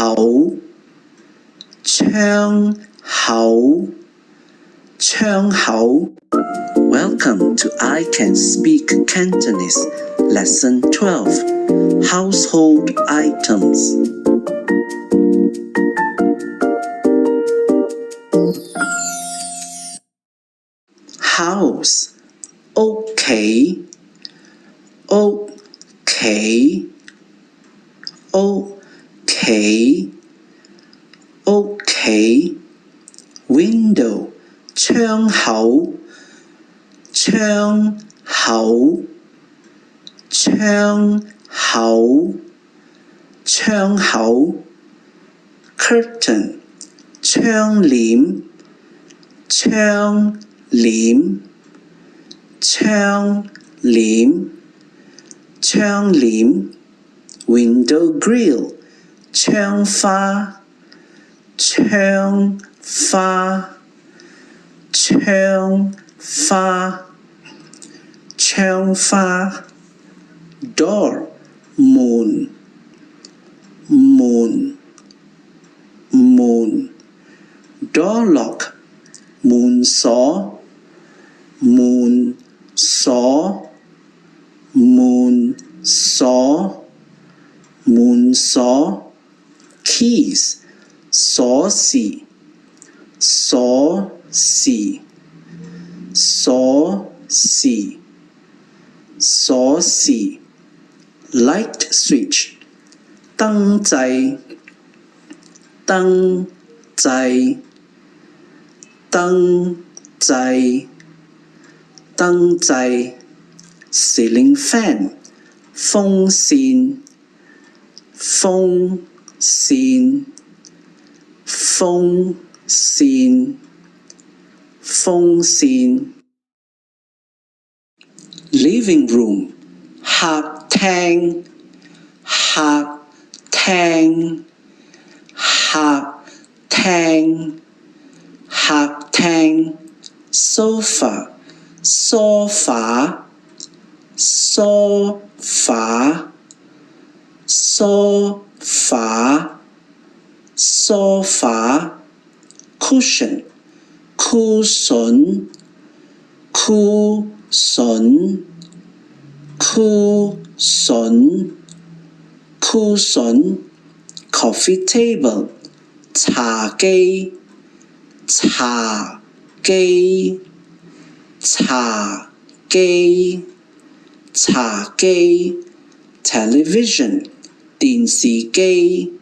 口窗口窗口 Welcome to I Can Speak Cantonese Lesson 12 Household Items House 屋企屋企屋企屋企 Window 窗口窗口窗口窗口 Curtain 窗簾窗簾窗簾窗簾 Window grill 窗花窗花窗花窗花 Door 門門門 Door lock 門鎖門鎖門鎖門鎖 Keys 鎖匙鎖匙鎖匙鎖匙 Light switch 燈掣燈掣燈掣燈掣 Ceiling fan 風扇風扇風扇風扇 Living room 客廳客廳客廳客廳 Sofa 梳化梳化梳化梳化 Cushion 箍筍箍筍箍筍箍筍 Coffee table 茶几茶几茶几茶几 Television 電視機